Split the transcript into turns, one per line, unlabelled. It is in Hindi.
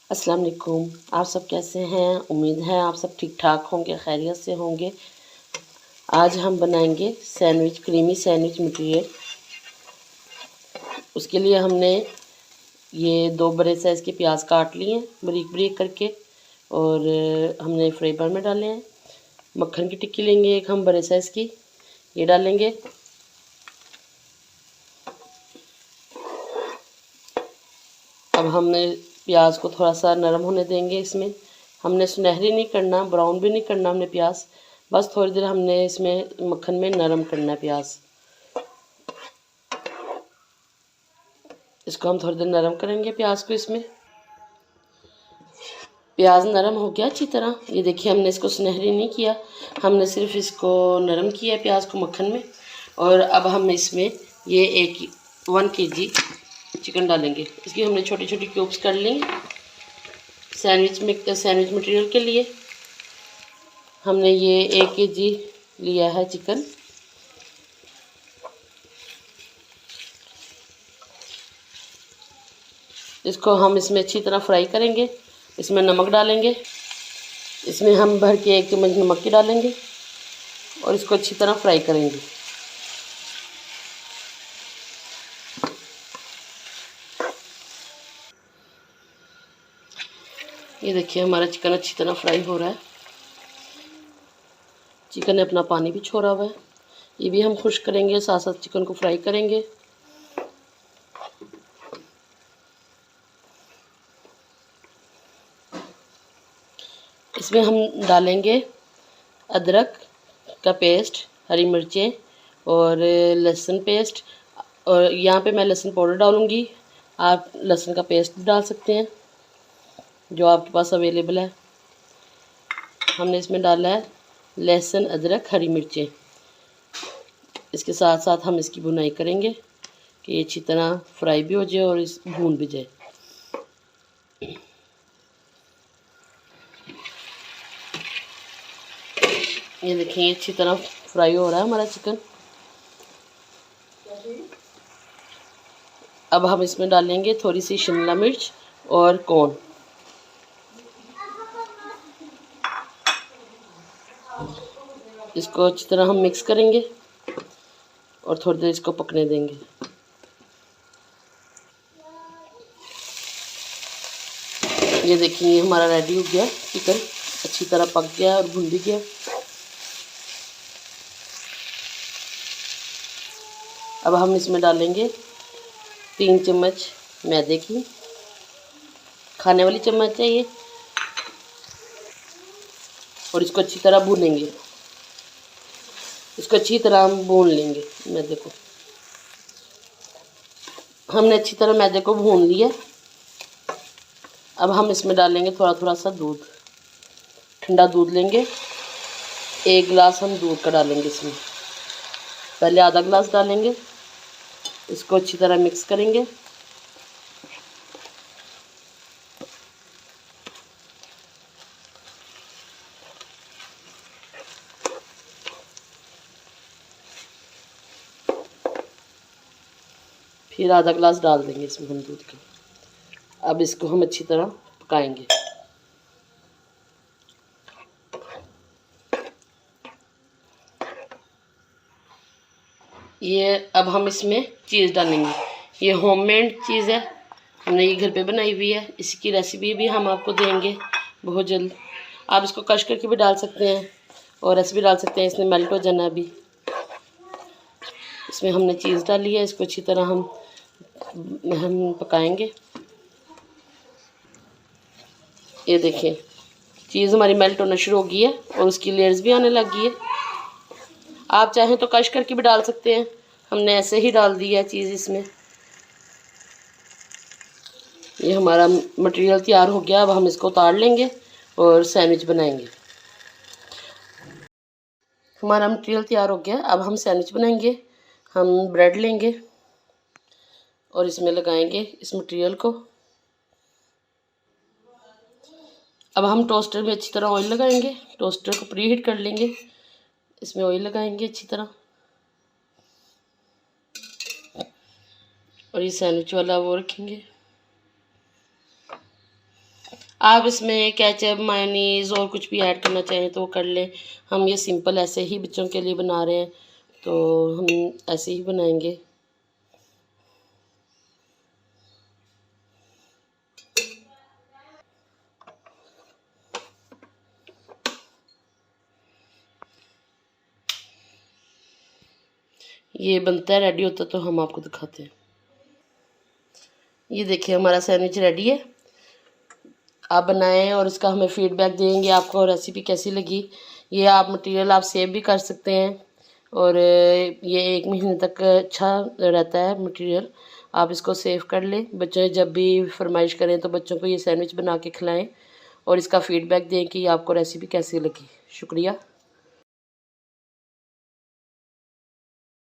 अस्सलाम वालेकुम। आप सब कैसे हैं? उम्मीद है आप सब ठीक ठाक होंगे, खैरियत से होंगे। आज हम बनाएंगे सैंडविच, क्रीमी सैंडविच मटेरियल। उसके लिए हमने ये 2 बड़े साइज़ के प्याज काट लिए हैं बारीक बारीक करके, और हमने फ्राई पैन में डाले हैं। मक्खन की टिक्की लेंगे एक हम बड़े साइज़ की, ये डालेंगे। अब हमने प्याज को थोड़ा सा नरम होने देंगे। इसमें हमने सुनहरी नहीं करना, ब्राउन भी नहीं करना हमने प्याज, बस थोड़ी देर हमने इसमें मक्खन में नरम करना है प्याज। इसको हम थोड़ी देर नरम करेंगे प्याज को। इसमें प्याज नरम हो गया अच्छी तरह। ये देखिए, हमने इसको सुनहरी नहीं किया, हमने सिर्फ इसको नरम किया प्याज को मक्खन में। और अब हम इसमें ये 1 kg चिकन डालेंगे। इसकी हमने छोटी छोटी क्यूब्स कर ली सैंडविच मटेरियल के लिए। हमने ये 1 kg लिया है चिकन। इसको हम इसमें अच्छी तरह फ्राई करेंगे। इसमें नमक डालेंगे, इसमें हम भर के 1 चम्मच नमक की डालेंगे और इसको अच्छी तरह फ्राई करेंगे। ये देखिए, हमारा चिकन अच्छी तरह फ्राई हो रहा है। चिकन ने अपना पानी भी छोड़ा हुआ है, ये भी हम खुश्क करेंगे, साथ साथ चिकन को फ्राई करेंगे। इसमें हम डालेंगे अदरक का पेस्ट, हरी मिर्चें और लहसुन पेस्ट। और यहाँ पे मैं लहसुन पाउडर डालूँगी, आप लहसुन का पेस्ट भी डाल सकते हैं जो आपके पास अवेलेबल है। हमने इसमें डाला है लहसुन, अदरक, हरी मिर्चें। इसके साथ साथ हम इसकी भुनाई करेंगे कि ये अच्छी तरह फ्राई भी हो जाए और इस भून भी जाए। ये देखिए, ये अच्छी तरह फ्राई हो रहा है हमारा चिकन। अब हम इसमें डालेंगे थोड़ी सी शिमला मिर्च और कॉर्न। इसको अच्छी तरह हम मिक्स करेंगे और थोड़ी देर इसको पकने देंगे। ये देखिए, हमारा रेडी हो गया चिकन, अच्छी तरह पक गया और भुन भी गया। अब हम इसमें डालेंगे 3 चम्मच मैदे की, खाने वाली चम्मच है ये, और इसको अच्छी तरह भूनेंगे। इसको अच्छी तरह हम भून लेंगे मैदे को। हमने अच्छी तरह मैदे को भून लिया। अब हम इसमें डालेंगे थोड़ा थोड़ा सा दूध, ठंडा दूध लेंगे। 1 गिलास हम दूध का डालेंगे इसमें, पहले आधा गिलास डालेंगे। इसको अच्छी तरह मिक्स करेंगे। फिर आधा गिलास डाल देंगे इसमें हम दूध का। अब इसको हम अच्छी तरह पकाएंगे। ये अब हम इसमें चीज़ डालेंगे। ये होममेड चीज़ है, हमने ये घर पे बनाई हुई है। इसकी रेसिपी भी हम आपको देंगे बहुत जल्द। आप इसको कश करके भी डाल सकते हैं और ऐसे भी डाल सकते हैं, इसमें मेल्ट हो जाना। अभी इसमें हमने चीज़ डाली है, इसको अच्छी तरह हम पकाएंगे। ये देखिए, चीज़ हमारी मेल्ट होना शुरू हो गई है और उसकी लेयर्स भी आने लग गई है। आप चाहें तो कश करके भी डाल सकते हैं, हमने ऐसे ही डाल दिया है चीज़ इसमें। ये हमारा मटेरियल तैयार हो गया। अब हम इसको उतार लेंगे और सैंडविच बनाएंगे। हमारा मटेरियल तैयार हो गया, अब हम सैंडविच बनाएंगे। हम ब्रेड लेंगे और इसमें लगाएंगे इस मटेरियल को। अब हम टोस्टर में अच्छी तरह ऑयल लगाएंगे, टोस्टर को प्री हीट कर लेंगे। इसमें ऑयल लगाएंगे अच्छी तरह, और ये सैंडविच वाला वो रखेंगे। आप इसमें केचप मायोनीज़ और कुछ भी ऐड करना चाहें तो वो कर लें। हम ये सिंपल ऐसे ही बच्चों के लिए बना रहे हैं, तो हम ऐसे ही बनाएंगे। ये बनता है, रेडी होता तो हम आपको दिखाते हैं। ये देखिए हमारा सैंडविच रेडी है। आप बनाएं और इसका हमें फीडबैक देंगे आपको रेसिपी कैसी लगी। ये आप मटेरियल आप सेव भी कर सकते हैं और ये 1 महीने तक अच्छा रहता है मटेरियल। आप इसको सेव कर लें, बच्चे जब भी फरमाइश करें तो बच्चों को ये सैंडविच बना के खिलाएं और इसका फीडबैक दें कि आपको रेसिपी कैसी लगी। शुक्रिया।